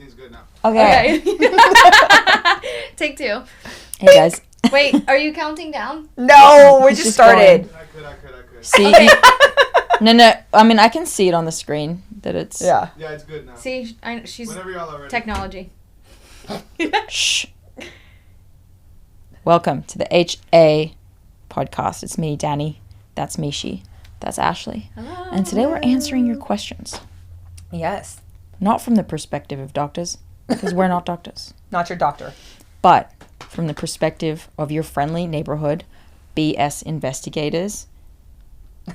Everything's good now. Okay. Take 2. Hey, guys. Wait, are you counting down? No, we just started. I could. See, no. I mean, I can see it on the screen that it's... Yeah, it's good now. See, she's... Whenever y'all are ready. Technology. Shh. Welcome to the HA podcast. It's me, Danny. That's Mishi. That's Ashley. Hello. And today we're answering your questions. Yes. Not from the perspective of doctors, because we're not doctors. Not your doctor. But from the perspective of your friendly neighborhood BS investigators.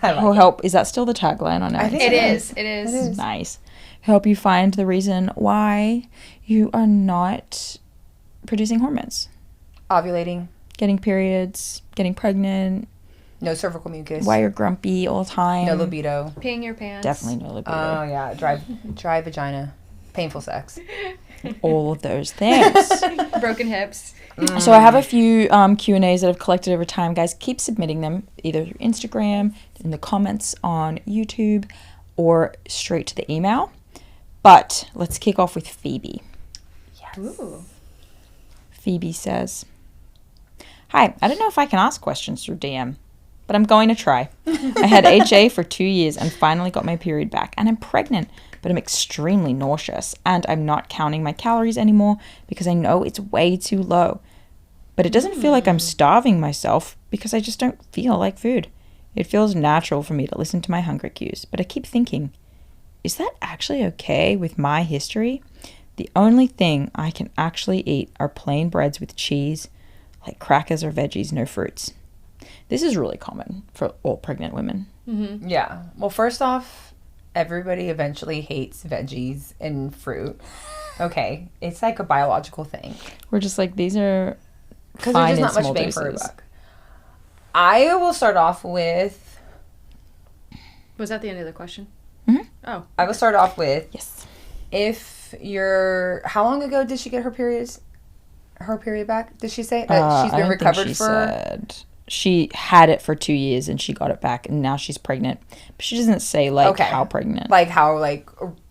I like Who it. help. Is that still the tagline on it? I think It is. Nice. Help you find the reason why you are not producing hormones. Ovulating. Getting periods, getting pregnant, No cervical mucus. why you're grumpy all the time. No libido. Peeing your pants. Definitely no libido. Oh, yeah. Dry vagina. Painful sex. All of those things. Broken hips. So I have a few Q&As that I've collected over time. Guys, keep submitting them either through Instagram, in the comments on YouTube, or straight to the email. But let's kick off with Phoebe. Yes. Ooh. Phoebe says, "Hi, I don't know if I can ask questions through DM, but I'm going to try. I had HA for 2 years and finally got my period back, and I'm pregnant, but I'm extremely nauseous, and I'm not counting my calories anymore because I know it's way too low. But it doesn't feel like I'm starving myself because I just don't feel like food. It feels natural for me to listen to my hunger cues, but I keep thinking, is that actually okay with my history? The only thing I can actually eat are plain breads with cheese, like crackers or veggies, no fruits." This is really common for all pregnant women. Mm-hmm. Yeah. Well, first off, everybody eventually hates veggies and fruit. Okay. It's like a biological thing. We're just like, these are Because fine there's in just not small much bang for a doses. buck. I will start off with... Was that the end of the question? Mhm. Oh. I will start off with... Yes. If you're... How long ago did she get her period back? Did she say that she's I been don't think recovered she for... said. She had it for 2 years and she got it back and now she's pregnant. But she doesn't say how pregnant. Like how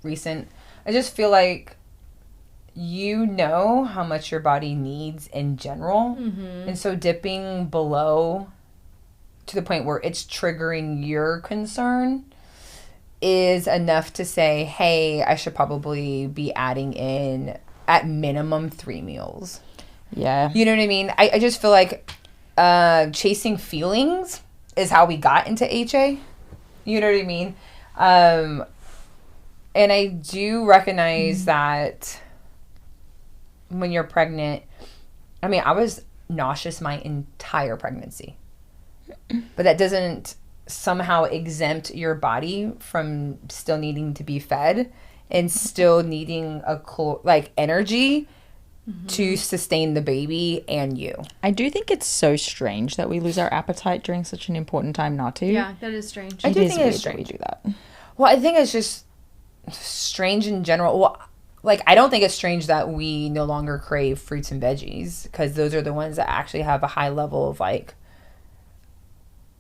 recent. I just feel like you know how much your body needs in general. Mm-hmm. And so dipping below to the point where it's triggering your concern is enough to say, hey, I should probably be adding in at minimum 3 meals. Yeah. You know what I mean? I just feel like chasing feelings is how we got into HA. You know what I mean? And I do recognize that when you're pregnant, I mean, I was nauseous my entire pregnancy. But that doesn't somehow exempt your body from still needing to be fed and still needing energy to sustain the baby and you. I do think it's so strange that we lose our appetite during such an important time not to. Yeah, that is strange. I do think weird it's that we strange. do that. Well, I think it's just strange in general. Well, I don't think it's strange that we no longer crave fruits and veggies because those are the ones that actually have a high level of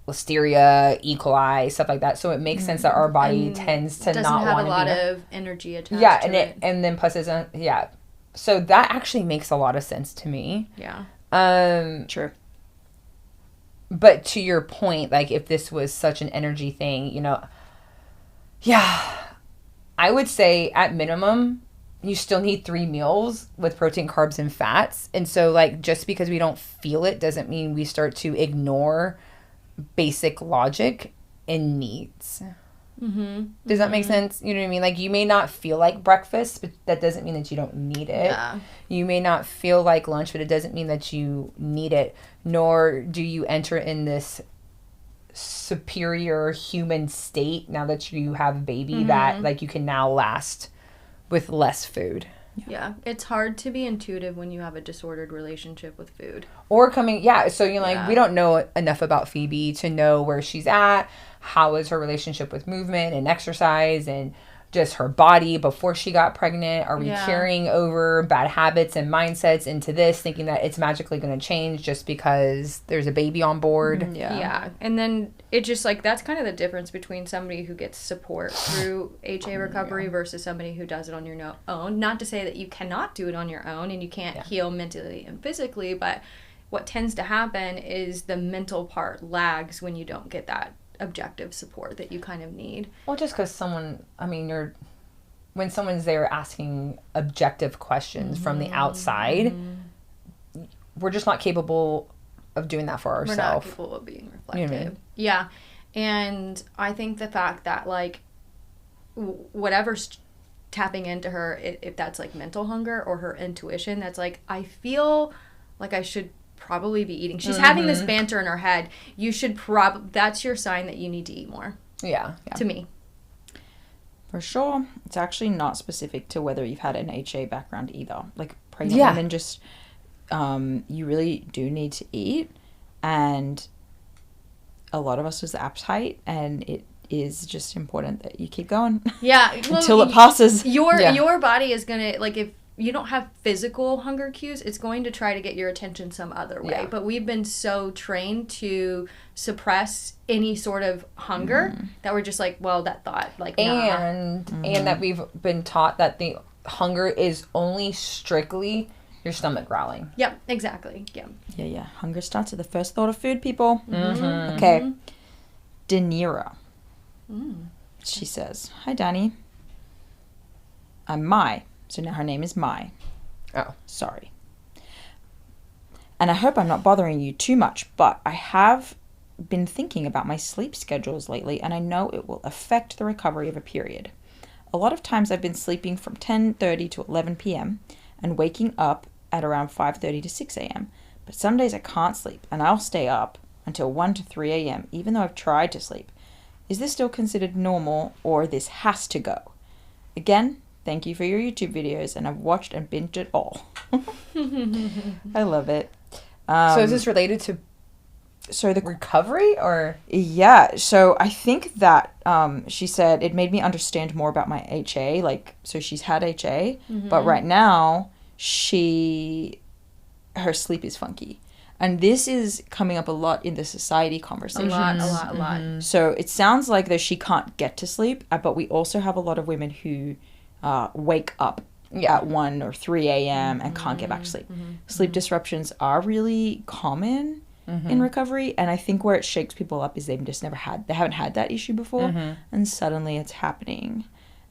Listeria, E. coli, stuff like that. So it makes sense that our body And tends to doesn't not have want a to lot be. of energy attached Yeah, to and then plus so that actually makes a lot of sense to me. Yeah. True. But to your point, if this was such an energy thing, yeah, I would say at minimum, you still need 3 meals with protein, carbs, and fats. And so, just because we don't feel it doesn't mean we start to ignore basic logic and needs. Mm-hmm. Does that make sense? You know what I mean? You may not feel like breakfast, but that doesn't mean that you don't need it. Yeah. You may not feel like lunch, but it doesn't mean that you need it. Nor do you enter in this superior human state now that you have a baby that you can now last with less food. Yeah. It's hard to be intuitive when you have a disordered relationship with food. Or so you're we don't know enough about Phoebe to know where she's at. How is her relationship with movement and exercise and just her body before she got pregnant? Are we Yeah. carrying over bad habits and mindsets into this, thinking that it's magically going to change just because there's a baby on board? Yeah. And then it just like, that's kind of the difference between somebody who gets support through HA recovery versus somebody who does it on your own. Not to say that you cannot do it on your own and you can't heal mentally and physically, but what tends to happen is the mental part lags when you don't get that objective support that you kind of need. Well, just because when someone's there asking objective questions from the outside, we're just not capable of doing that for ourselves. We're not capable of being reflective. You know what I mean? Yeah. And I think the fact that, like, whatever's tapping into her, if that's, like, mental hunger or her intuition, that's, like, I feel like I should probably be eating. She's having this banter in her head. You should that's your sign that you need to eat more. Yeah. To me. For sure. It's actually not specific to whether you've had an HA background either. Like, pregnant women just, you really do need to eat. And a lot of us lose the appetite, and it is just important that you keep going. Yeah. Well, until it passes. Your body is going to, like, if you don't have physical hunger cues, it's going to try to get your attention some other way. But we've been so trained to suppress any sort of hunger that we're just like, well, that thought, like, and that we've been taught that the hunger is only strictly your stomach growling. Yep, exactly. Yeah. Hunger starts at the first thought of food, people. Okay. Danira. She says, "Hi, Danny. I'm Mai." So now her name is Mai. Oh. Sorry. "And I hope I'm not bothering you too much, but I have been thinking about my sleep schedules lately, and I know it will affect the recovery of a period. A lot of times I've been sleeping from 10:30 to 11 p.m. and waking up at around 5:30 to 6 a.m. But some days I can't sleep, and I'll stay up until 1 to 3 a.m. even though I've tried to sleep. Is this still considered normal, or this has to go? Again, thank you for your YouTube videos, and I've watched and binged it all." I love it. So is this related to the recovery, or? Yeah, so I think that she said it made me understand more about my HA. Like, so she's had HA, but right now her sleep is funky. And this is coming up a lot in the society conversation. A lot. So it sounds like that she can't get to sleep, but we also have a lot of women who wake up at 1 or 3 a.m. and can't get back to sleep. Sleep disruptions are really common in recovery, and I think where it shakes people up is they haven't had that issue before, and suddenly it's happening.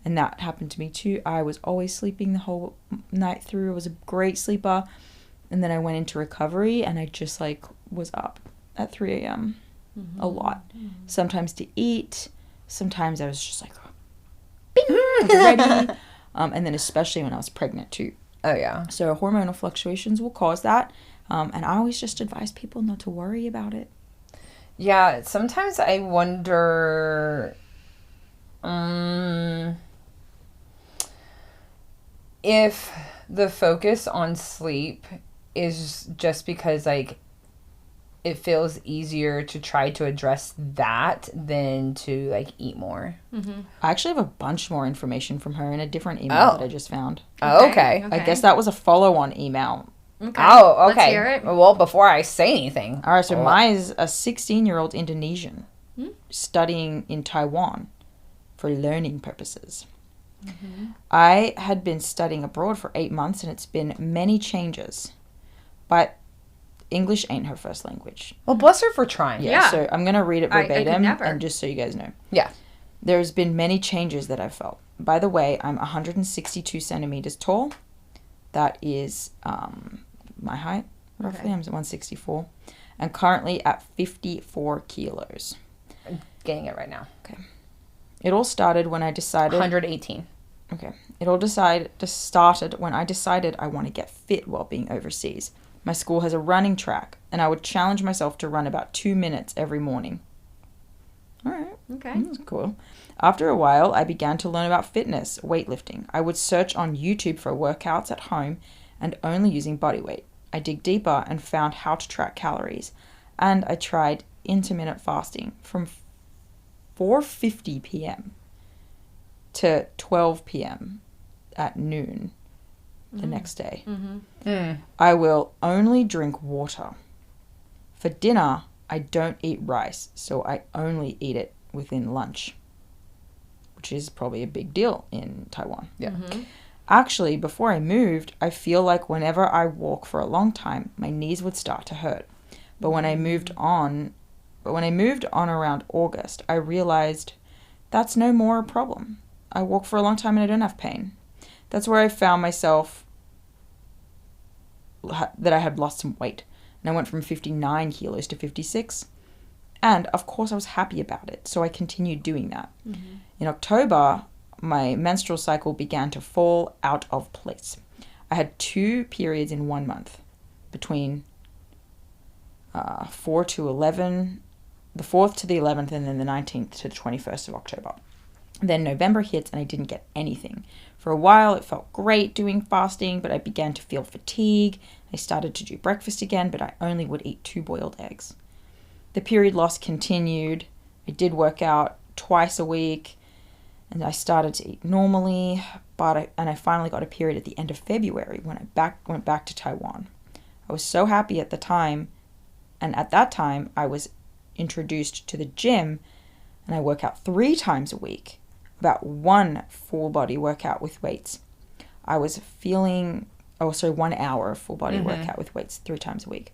And that happened to me too. I was always sleeping the whole night through. I was a great sleeper, and then I went into recovery, and I just like was up at 3 a.m. a lot. Sometimes to eat, sometimes I was just like, bing, ready. And then especially when I was pregnant too. Oh, yeah. So hormonal fluctuations will cause that. And I always just advise people not to worry about it. Yeah, sometimes I wonder if the focus on sleep is just because, like, it feels easier to try to address that than to, like, eat more. I actually have a bunch more information from her in a different email that I just found. Oh, okay. I guess that was a follow-on email. Okay. Oh, okay. Let's hear it. Well, before I say anything. All right, so Mai's a 16-year-old Indonesian studying in Taiwan for learning purposes. I had been studying abroad for 8 months, and it's been many changes. But English ain't her first language. Well, bless her for trying. Yeah. So I'm going to read it I could verbatim, never. and just so you guys know. Yeah. There's been many changes that I've felt. By the way, I'm 162 centimeters tall. That is my height, roughly. Okay. I'm 164. And currently at 54 kilos. I'm getting it right now. Okay. It all started when I decided... 118. Okay. It all started when I decided I want to get fit while being overseas. My school has a running track, and I would challenge myself to run about 2 minutes every morning. All right. Okay. That's cool. After a while, I began to learn about fitness, weightlifting. I would search on YouTube for workouts at home and only using body weight. I dig deeper and found how to track calories. And I tried intermittent fasting from 4:50 p.m. to 12 p.m. at noon the next day. I will only drink water. For dinner, I don't eat rice, so I only eat it within lunch, which is probably a big deal in Taiwan. Yeah. Actually, before I moved, I feel like whenever I walk for a long time, my knees would start to hurt. But when I moved on around August, I realized that's no more a problem. I walk for a long time and I don't have pain. That's where I found myself that I had lost some weight. And I went from 59 kilos to 56. And, of course, I was happy about it. So I continued doing that. In October, my menstrual cycle began to fall out of place. I had 2 periods in 1 month between 4 to 11, the 4th to the 11th, and then the 19th to the 21st of October. Then November hits and I didn't get anything. For a while, it felt great doing fasting, but I began to feel fatigue. I started to do breakfast again, but I only would eat 2 boiled eggs. The period loss continued. I did work out twice a week, and I started to eat normally, and I finally got a period at the end of February when I went back to Taiwan. I was so happy at the time, and at that time, I was introduced to the gym, and I work out 3 times a week. About 1 full body workout with weights. I was feeling, 1 hour of full body workout with weights 3 times a week.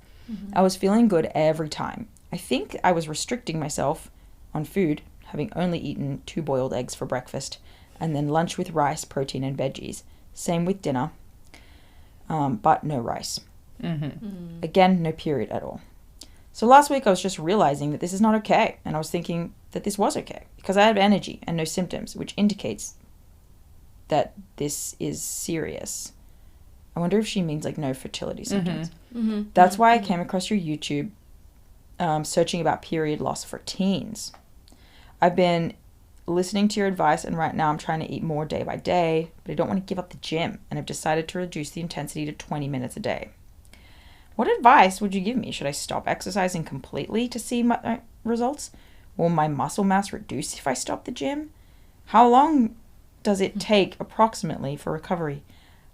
I was feeling good every time. I think I was restricting myself on food, having only eaten 2 boiled eggs for breakfast, and then lunch with rice, protein, and veggies. Same with dinner, but no rice. Again, no period at all. So last week I was just realizing that this is not okay, and I was thinking that this was okay because I have energy and no symptoms, which indicates that this is serious. I wonder if she means like no fertility symptoms. That's why I came across your YouTube searching about period loss for teens. I've been listening to your advice, and right now I'm trying to eat more day by day, but I don't want to give up the gym, and I've decided to reduce the intensity to 20 minutes a day. What advice would you give me? Should I stop exercising completely to see my results? Will my muscle mass reduce if I stop the gym? How long does it take approximately for recovery?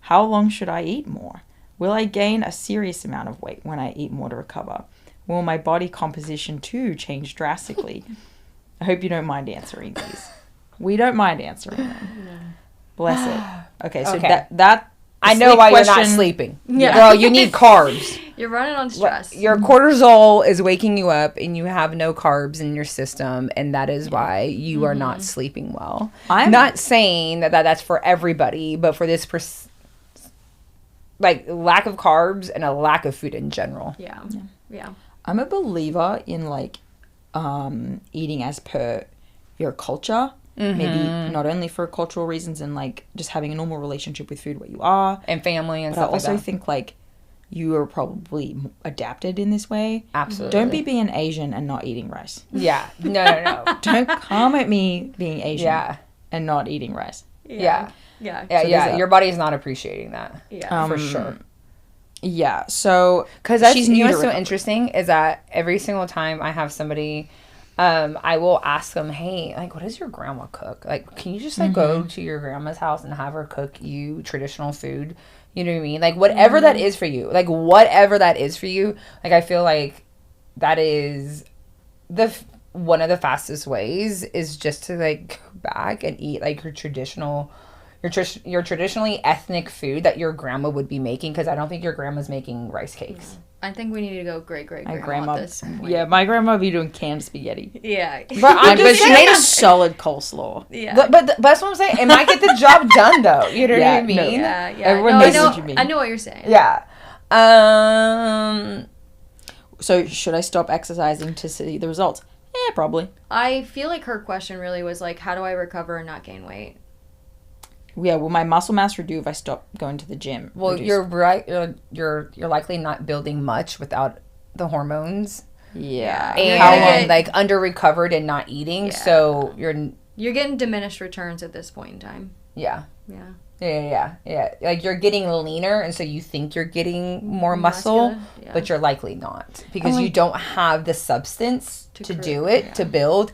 How long should I eat more? Will I gain a serious amount of weight when I eat more to recover? Will my body composition too change drastically? I hope you don't mind answering these. We don't mind answering them. Bless it. Okay, so that I know why you're not sleeping. Yeah. Girl, you need carbs. You're running on stress. Your cortisol is waking you up and you have no carbs in your system, and that is why you are not sleeping well. I'm not saying that that's for everybody, but for this lack of carbs and a lack of food in general. Yeah. I'm a believer in eating as per your culture. Maybe not only for cultural reasons and just having a normal relationship with food where you are and family and stuff stuff like that. I also think you are probably adapted in this way. Absolutely. Don't be being Asian and not eating rice. Yeah. No. Don't come at me being Asian and not eating rice. Yeah. So your body's not appreciating that. Yeah. For sure. Yeah. So because that's what's so interesting is that every single time I have somebody, I will ask them, hey, what does your grandma cook? Can you just go to your grandma's house and have her cook you traditional food? You know what I mean? Whatever that is for you. Whatever that is for you. I feel like that is one of the fastest ways is just to go back and eat your traditional, your traditionally ethnic food that your grandma would be making, because I don't think your grandma's making rice cakes. I think we need to go great grandma at this point. Yeah, my grandma would be doing canned spaghetti. Yeah. But she made a solid coleslaw. Yeah. But that's what I'm saying. It might get the job done, though. You know what I mean? No, yeah. Everyone knows what you mean. I know what you're saying. Yeah. So should I stop exercising to see the results? Yeah, probably. I feel like her question really was how do I recover and not gain weight? Yeah, will my muscle mass reduce if I stop going to the gym? Well, you're right. You're likely not building much without the hormones. Yeah. And how long, under recovered and not eating. Yeah. So you're getting diminished returns at this point in time. Yeah. Yeah. Yeah. You're getting leaner, and so you think you're getting more muscle, but you're likely not, because you don't have the substance to do it, to build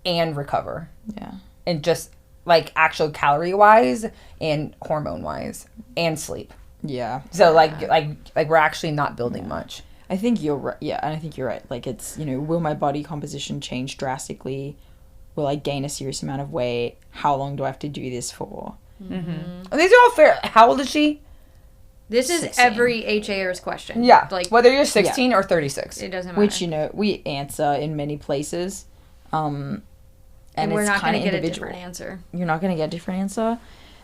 and recover. Yeah. And just like actual calorie wise and hormone wise and sleep. Yeah. So like we're actually not building much. I think you're right. Yeah, and I think you're right. Like, it's, you know, will my body composition change drastically? Will I gain a serious amount of weight? How long do I have to do this for? Mm-hmm. These are all fair. How old is she? This is 16. every HAer's question. Yeah. Like, whether you're 16 or 36. it doesn't matter. Which, you know, we answer in many places. And we're it's not going kind to of get individual. a different answer. You're not going to get a different answer.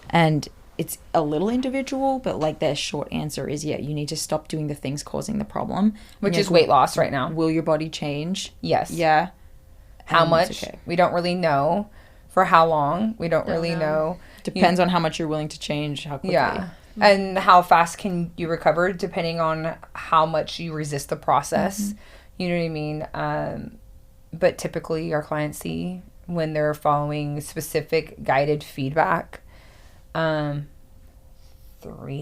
And it's a little individual, but like their short answer is, yeah, you need to stop doing the things causing the problem. Which is weight loss right now. Will your body change? Yes. Yeah. How And much? it's okay. We don't really know. For how long? We don't really know. Depends on how much you're willing to change, how quickly. Yeah. And how fast can you recover depending on how much you resist the process. You know what I mean? But typically our clients see when they're following specific guided feedback, 3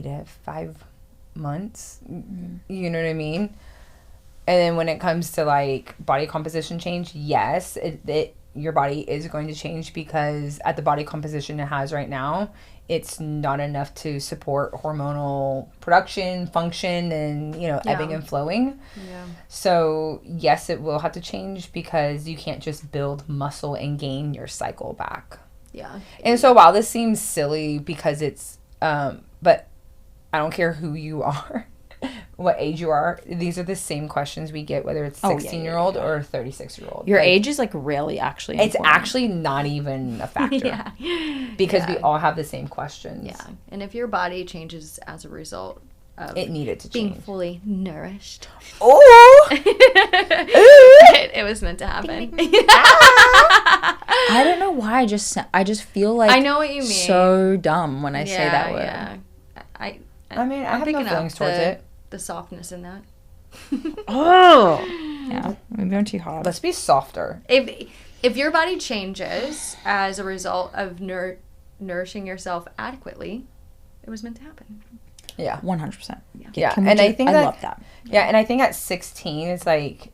to 5 months. You know what I mean? And then when it comes to like body composition change, yes, your body is going to change because at the body composition it has right now, it's not enough to support hormonal production, function, and, you know, ebbing and flowing. Yeah. So yes, it will have to change because you can't just build muscle and gain your cycle back. Yeah. And so while this seems silly because it's, but I don't care who you are, what age you are, these are the same questions we get, whether it's 16-year-old or a 36-year-old. Your like, age is like rarely actually it's important. actually not even a factor. Yeah. Because we all have the same questions. Yeah. And if your body changes as a result of It needed to being change. fully nourished, Oh! it was meant to happen. I don't know why. I just feel like I know what you mean. so dumb when I say that word. Yeah. I mean, I have no feelings towards it. The softness in that. Oh, yeah, we're going too hard. Let's be softer. If your body changes as a result of nourishing yourself adequately, it was meant to happen. Yeah. 100%. Yeah, Can we and I just- think I that, love that. Yeah, and I think at 16, it's like,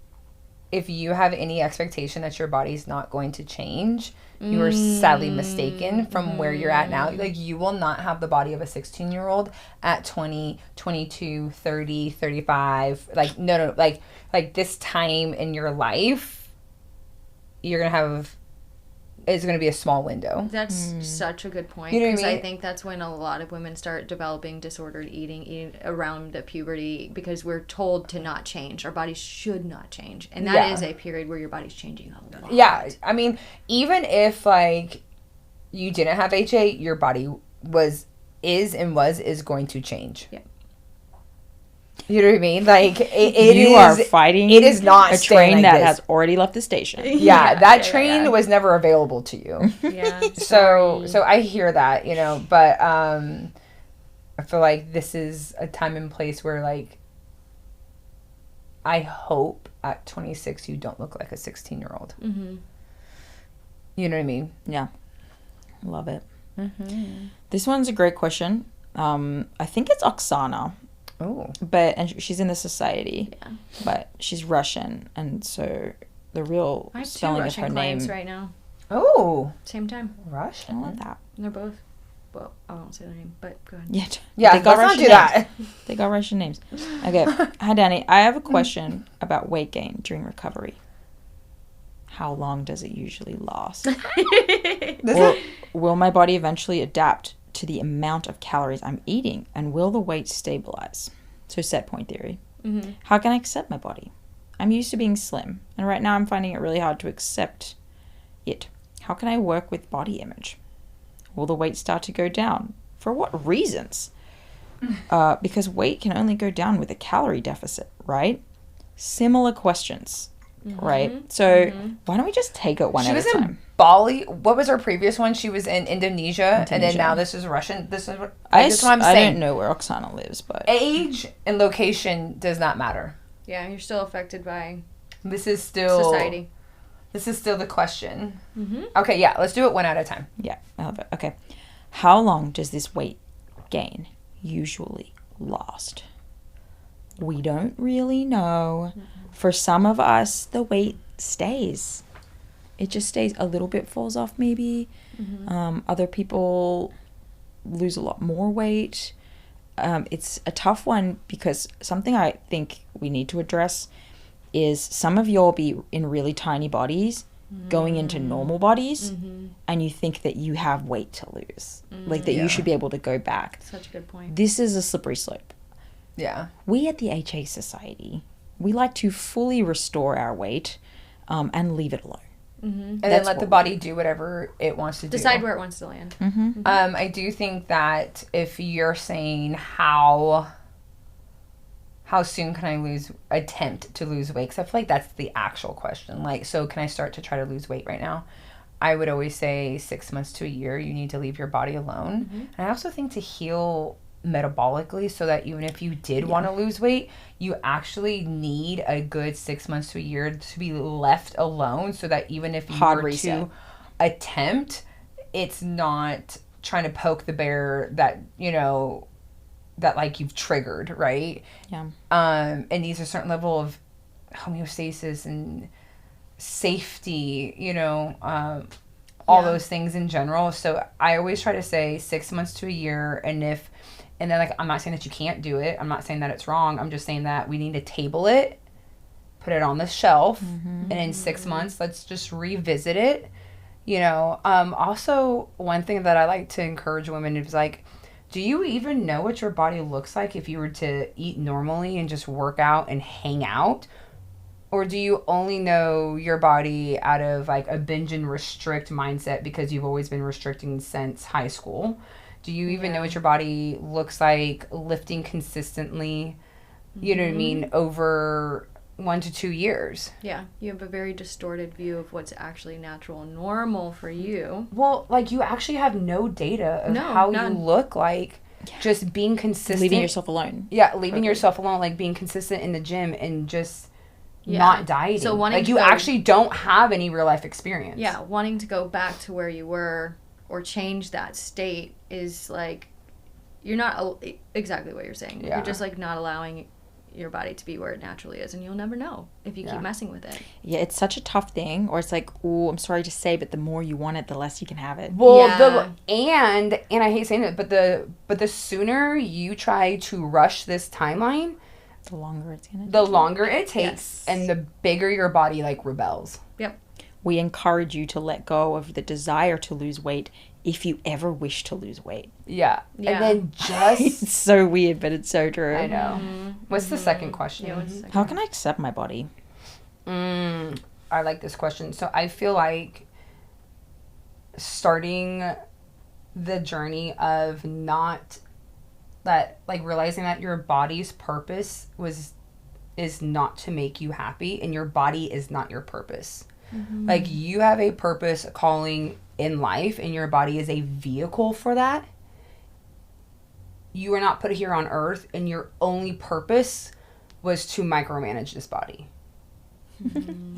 if you have any expectation that your body's not going to change, you are sadly mistaken from where you're at now. Like, you will not have the body of a 16-year-old at 20, 22, 30, 35. Like, no, like this time in your life, you're going to have, it's going to be a small window. That's such a good point. You know what I Because I mean? think that's when a lot of women start developing disordered eating around the puberty, because we're told to not change. Our bodies should not change. And that is a period where your body's changing a lot. Yeah, I mean, even if, like, you didn't have HA, your body is going to change. Yeah. You know what I mean? Like, You are fighting it is not a staying train like that this. has already left the station. Yeah, that train was never available to you. Yeah. So I hear that, you know, but I feel like this is a time and place where, like, I hope at 26 you don't look like a 16-year-old. Mm-hmm. You know what I mean? Yeah. Love it. This one's a great question. I think it's Oksana. Oh. And she's in the society. Yeah. But she's Russian, and so the real I have 2 spelling of Russian her clients name. right now. Oh. Same time. I Russian. love that. And they're both, well, I won't say their name, but go ahead. Yeah. Yeah, They got let's not Russian do that. They got Russian names. Okay. Hi, Danny. I have a question about weight gain during recovery. How long does it usually last? Or will my body eventually adapt to the amount of calories I'm eating, and will the weight stabilize? So, set point theory. Mm-hmm. How can I accept my body? I'm used to being slim, and right now I'm finding it really hard to accept it. How can I work with body image? Will the weight start to go down? For what reasons? Because weight can only go down with a calorie deficit, right? Similar questions, right? So why don't we just take it one She at was a in time? Bali. What was her previous one? She was in Indonesia. And then now this is Russian. This is what I'm I saying. don't know where Oksana lives, but Age and location does not matter. Yeah, you're still affected by This is still society. This is still the question. Mm-hmm. Okay, yeah, let's do it one at a time. yeah, I love it. Okay. How long does this weight gain usually last? We don't really know. For some of us, the weight stays. it just stays a little bit, falls off maybe. Other people lose a lot more weight. It's a tough one because something I think we need to address is some of you'll be in really tiny bodies going into normal bodies, and you think that you have weight to lose, like that you should be able to go back. Such a good point. This is a slippery slope. Yeah. We at the HA Society, we like to fully restore our weight and leave it alone. And then let the body do whatever it wants to do. Decide where it wants to land. I do think that if you're saying how soon can I attempt to lose weight? Because I feel like that's the actual question. Like, so can I start to try to lose weight right now? I would always say 6 months to a year, you need to leave your body alone. And I also think to heal metabolically, so that even if you did want to lose weight, you actually need a good 6 months to a year to be left alone, so that even if you were to attempt, it's not trying to poke the bear that, you know, that like you've triggered, right? Yeah. And these are certain level of homeostasis and safety, you know, all those things in general. So I always try to say 6 months to a year, and then like, I'm not saying that you can't do it. I'm not saying that it's wrong. I'm just saying that we need to table it, put it on the shelf, and in 6 months, let's just revisit it. You know, also one thing that I like to encourage women is like, do you even know what your body looks like if you were to eat normally and just work out and hang out? Or do you only know your body out of like a binge and restrict mindset because you've always been restricting since high school? Do you even know what your body looks like lifting consistently, you know what I mean, over 1 to 2 years? Yeah, you have a very distorted view of what's actually natural and normal for you. Well, like, you actually have no data of you look like just being consistent. Leaving yourself alone. Yeah, leaving yourself alone, like being consistent in the gym and just not dieting. So like, you actually don't have any real life experience. Yeah, wanting to go back to where you were or change that state is like, you're not exactly what you're saying. You're just like not allowing your body to be where it naturally is, and you'll never know if you keep messing with it. Yeah, it's such a tough thing, or it's like, oh, I'm sorry to say, but the more you want it, the less you can have it. Well, and I hate saying it, but the sooner you try to rush this timeline, the longer it's gonna the longer it takes, and the bigger your body like rebels. Yep. We encourage you to let go of the desire to lose weight if you ever wish to lose weight. Yeah. And then just... It's so weird, but it's so true. I know. What's the second question? How can I accept my body? I like this question. So I feel like starting the journey of realizing that your body's purpose is not to make you happy, and your body is not your purpose. Like, you have a purpose, a calling in life, and your body is a vehicle for that. You are not put here on earth, and your only purpose was to micromanage this body.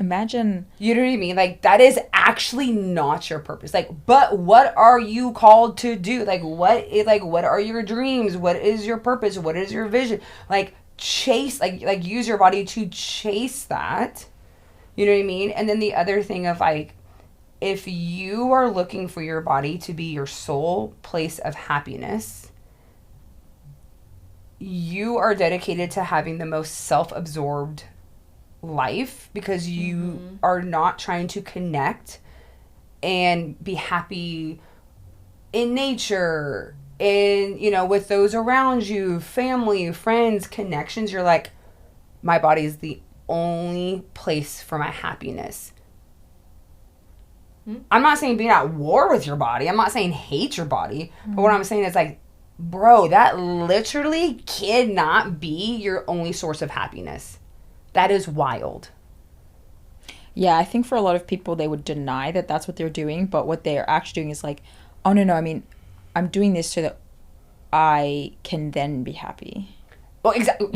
Imagine. You know what I mean? Like, that is actually not your purpose. Like, but what are you called to do? Like, what are your dreams? What is your purpose? What is your vision? Like, chase, like use your body to chase that. You know what I mean? And then the other thing of, like, if you are looking for your body to be your sole place of happiness, you are dedicated to having the most self-absorbed life, because you are not trying to connect and be happy in nature, in, you know, with those around you, family, friends, connections. You're like, my body is the only place for my happiness. I'm not saying be at war with your body. I'm not saying hate your body. But what I'm saying is, like, bro, that literally cannot be your only source of happiness. That is wild. Yeah, I think for a lot of people, they would deny that that's what they're doing. But what they're actually doing is like, oh, no, I mean, I'm doing this so that I can then be happy. Well, exactly.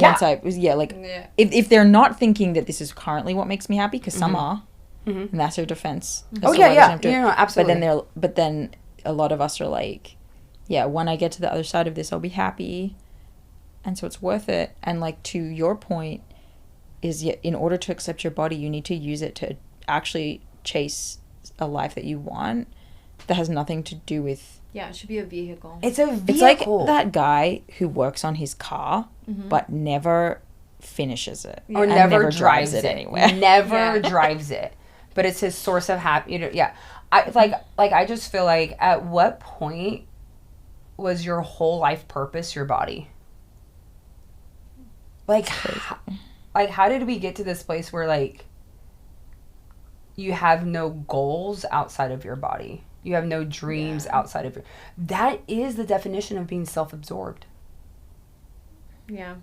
If they're not thinking that this is currently what makes me happy, because some are, and that's their defense. Absolutely. But then a lot of us are like, yeah, when I get to the other side of this, I'll be happy, and so it's worth it. And like, to your point, is in order to accept your body, you need to use it to actually chase a life that you want that has nothing to do with... Yeah, it should be a vehicle. It's a vehicle. It's like that guy who works on his car but never finishes it. Or and never drives it anywhere. Never drives it. But it's his source of happiness. Yeah. I just feel like, at what point was your whole life purpose your body? Like, how did we get to this place where, like, you have no goals outside of your body? You have no dreams outside of your... That is the definition of being self-absorbed. Yeah.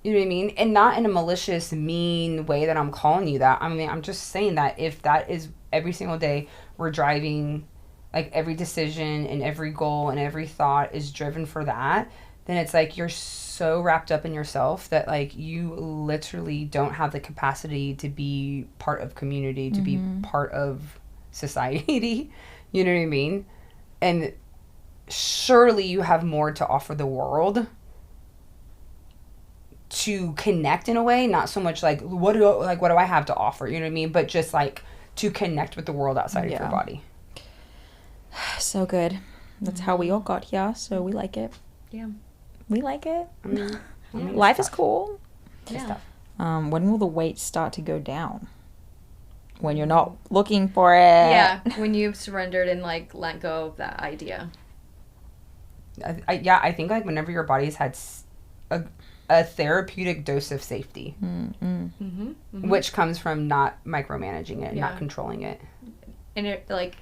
You know what I mean? And not in a malicious, mean way that I'm calling you that. I mean, I'm just saying that if that is every single day we're driving, like, every decision and every goal and every thought is driven for that, then it's like you're so wrapped up in yourself that, like, you literally don't have the capacity to be part of community, to be part of society. You know what I mean? And surely you have more to offer the world to connect in a way, not so much like what do I have to offer, you know what I mean, but just like to connect with the world outside of your body. So good. That's how we all got here, so we like it. Yeah, we like it. I mean, Life is cool. yeah. When will the weight start to go down? When you're not looking for it. Yeah, when you've surrendered and, like, let go of that idea. I think, like, whenever your body's had a therapeutic dose of safety, which comes from not micromanaging it, and not controlling it, and it, like,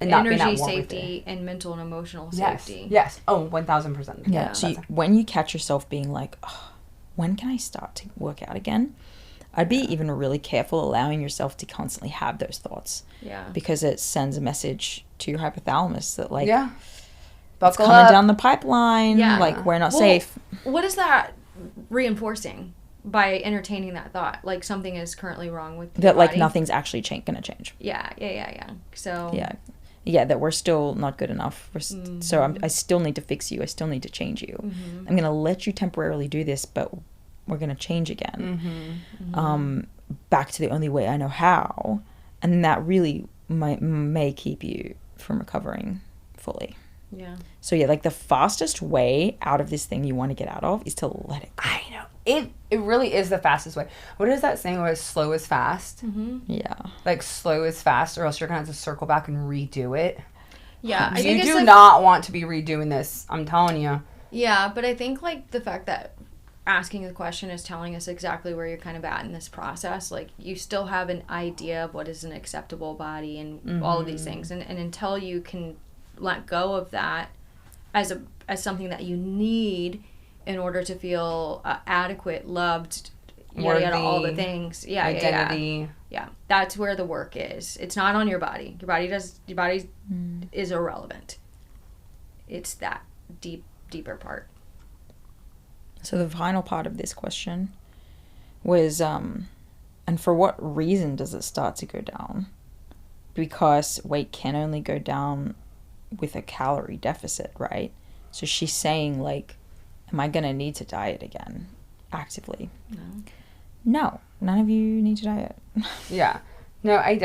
and not energy safety and mental and emotional safety. Yes. Oh, 1000%. Yeah. So when you catch yourself being like, oh, when can I start to work out again? I'd be even really careful allowing yourself to constantly have those thoughts. Yeah. Because it sends a message to your hypothalamus that, like, it's coming down the pipeline. Yeah. Like, we're not safe. What is that reinforcing by entertaining that thought? Like, something is currently wrong with your That, like, body? nothing's actually going to change. Yeah. So... Yeah, that we're still not good enough. So I still need to fix you. I still need to change you. I'm going to let you temporarily do this, but we're going to change again. Back to the only way I know how. And that really may keep you from recovering fully. Yeah. So yeah, like, the fastest way out of this thing you want to get out of is to let it go. I know. It really is the fastest way. What is that saying where slow is fast? Yeah. Like, slow is fast, or else you're going to have to circle back and redo it. Yeah. I You think do it's like, not want to be redoing this. I'm telling you. Yeah, but I think, like, the fact that asking the question is telling us exactly where you're kind of at in this process. Like, you still have an idea of what is an acceptable body and all of these things. And until you can let go of that as something that you need in order to feel adequate, loved, yada yada, all the things. Yeah, identity. Yeah, that's where the work is. It's not on your body. Your body is irrelevant. It's that deeper part. So the final part of this question was, and for what reason does it start to go down? Because weight can only go down with a calorie deficit, right? So she's saying, like, am I going to need to diet again actively? No, none of you need to diet. Yeah. No, I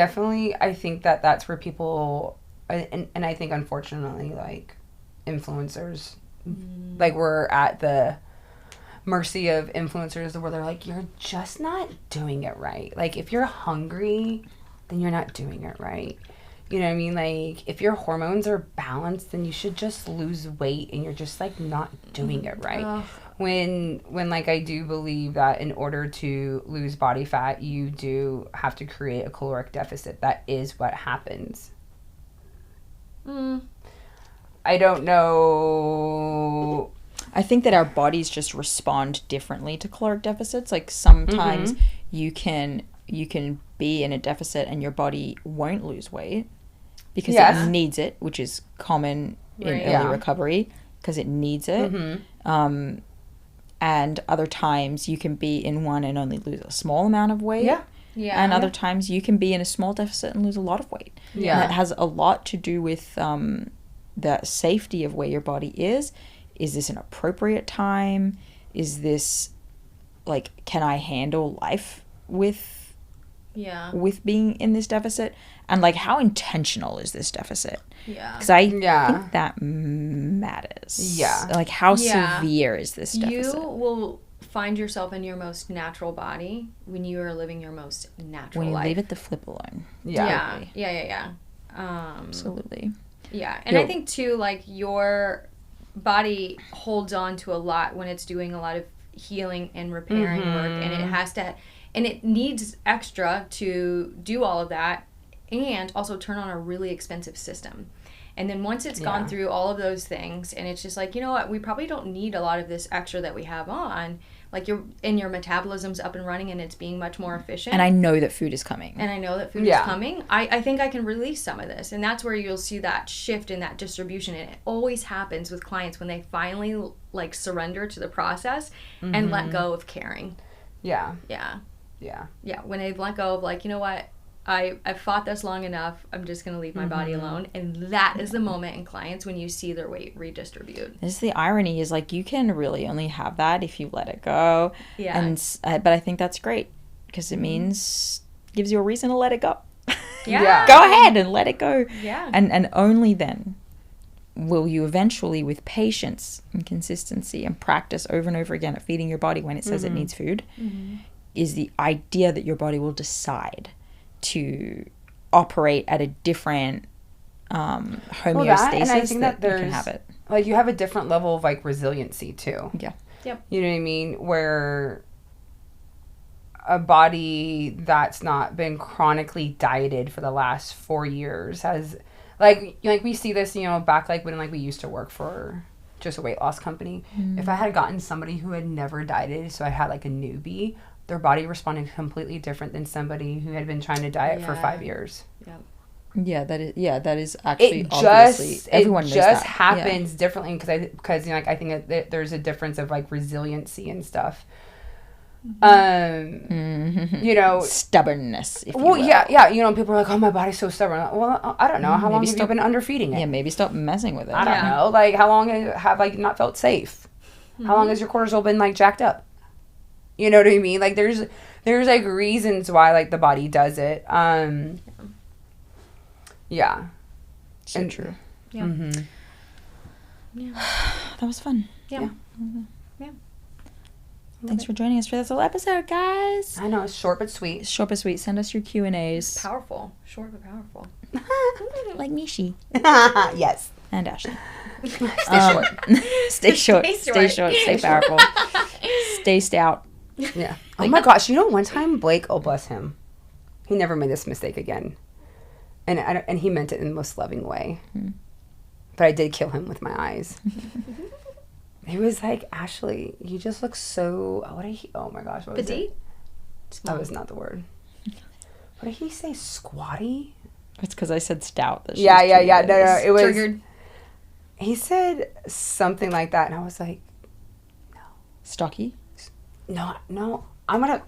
think that that's where people, and I think, unfortunately, like, influencers, like, we're at the mercy of influencers where they're like, you're just not doing it right. Like, if you're hungry, then you're not doing it right. You know what I mean? Like, if your hormones are balanced, then you should just lose weight, and you're just, like, not doing it right. When like, I do believe that in order to lose body fat, you do have to create a caloric deficit. That is what happens. I don't know. I think that our bodies just respond differently to caloric deficits. Like, sometimes you can be in a deficit and your body won't lose weight because it needs it, which is common in early recovery because it needs it. And other times you can be in one and only lose a small amount of weight. And other times you can be in a small deficit and lose a lot of weight. And that has a lot to do with the safety of where your body is. Is this an appropriate time? Is this, like, can I handle life with Yeah. with being in this deficit, and like how intentional is this deficit? Yeah. Because I think that matters. Yeah. Like how severe is this deficit? You will find yourself in your most natural body when you are living your most natural when you life. leave it the flip alone. Yeah. Absolutely. Yeah, and I think too, like, your body holds on to a lot when it's doing a lot of healing and repairing work, and it has to, and it needs extra to do all of that, and also turn on a really expensive system. And then once it's gone through all of those things, and it's just like, you know what, we probably don't need a lot of this extra that we have on. Like, your metabolism's up and running, and it's being much more efficient. And I know that food is coming. And I know that food is coming. I think I can release some of this. And that's where you'll see that shift in that distribution. And it always happens with clients when they finally, like, surrender to the process and let go of caring. Yeah. Yeah. Yeah. Yeah. When they've let go of, like, you know what? I've fought this long enough. I'm just going to leave my body alone. And that is the moment in clients when you see their weight redistribute. This is the irony is, like, you can really only have that if you let it go. Yeah. And but I think that's great because it gives you a reason to let it go. Yeah. Go ahead and let it go. Yeah. And only then will you eventually, with patience and consistency and practice over and over again at feeding your body when it says it needs food, is the idea that your body will decide to operate at a different homeostasis and I think that you can have it. Like, you have a different level of, like, resiliency too. Yeah. Yep. You know what I mean? Where a body that's not been chronically dieted for the last 4 years has, like we see this, you know, back, like, when, like, we used to work for just a weight loss company. If I had gotten somebody who had never dieted, so I had, like, a newbie, their body responded completely different than somebody who had been trying to diet for 5 years. Yeah, that is actually obviously everyone knows that. It just happens differently because you know, like, I think that there's a difference of, like, resiliency and stuff. You know, stubbornness. If you will. yeah. You know, people are like, "Oh, my body's so stubborn." Well, I don't know. How long have you been underfeeding it? Yeah, maybe stop messing with it. I don't know. Like, how long have, like, not felt safe? How long has your cortisol been, like, jacked up? You know what I mean? Like, there's like reasons why, like, the body does it. Yeah. So true. Yeah. Yeah. That was fun. Yeah. Thanks for joining us for this little episode, guys. I know, it's short but sweet. It's short but sweet. Send us your Q&As. Powerful. Short but powerful. Like Nishi. Yes. And Ashley. Stay short. Stay short. Stay short. Stay powerful. Stay stout. Yeah. Oh my gosh. You know, one time Blake, oh bless him, he never made this mistake again. And he meant it in the most loving way. But I did kill him with my eyes. He was like, Ashley, you just look so, oh my gosh, what was petite? it? That was not the word. What did he say, squatty? It's because I said stout. That Yeah. No, it was. Triggered. He said something like that, and I was like, no. Stocky? No. I'm gonna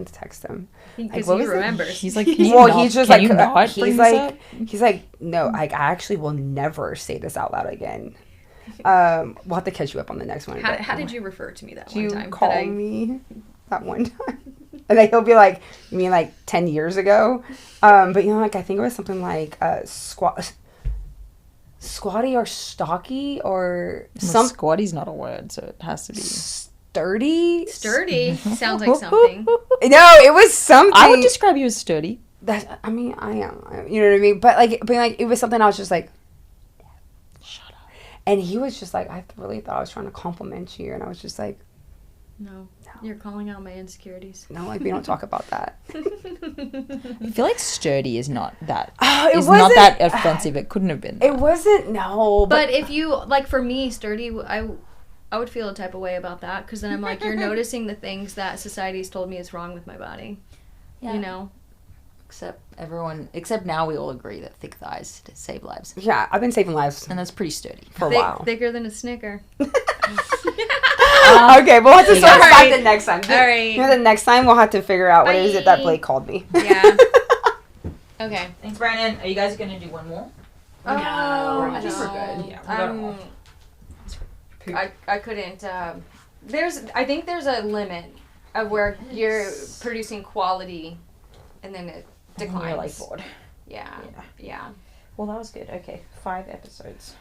text him. Because like, he remembers. He's like, he's like, no, I actually will never say this out loud again. We'll have to catch you up on the next one. How did you refer to me that one time? You call me that one time? And then he'll be like, you mean like 10 years ago? But you know, like, I think it was something like squatty or stocky or some. Squatty's not a word, so it has to be sturdy. Sturdy sounds like something. No, it was something. I would describe you as sturdy. I mean, I am. You know what I mean? But like, it was something I was just like, shut up. And he was just like, I really thought I was trying to compliment you, and I was just like, no. You're calling out my insecurities. No, like, we don't talk about that. I feel like sturdy is not that. It's not that offensive. It couldn't have been. That. It wasn't. No, but if you like, for me, sturdy, I would feel a type of way about that, because then I'm like, you're noticing the things that society's told me is wrong with my body. Yeah. You know. Except now we all agree that thick thighs save lives. Yeah, I've been saving lives. And that's pretty sturdy. For a while. Thicker than a Snicker. Okay, we'll have to sort that the next time. All right. You know, the next time we'll have to figure out what is it that Blake called me. Yeah. Okay. Thanks, Brandon. Are you guys going to do one more? No. I think we're good. Yeah, I couldn't. I think there's a limit of where you're producing quality and then it And declines. you're like bored. Yeah. Well, that was good. Okay, 5 episodes.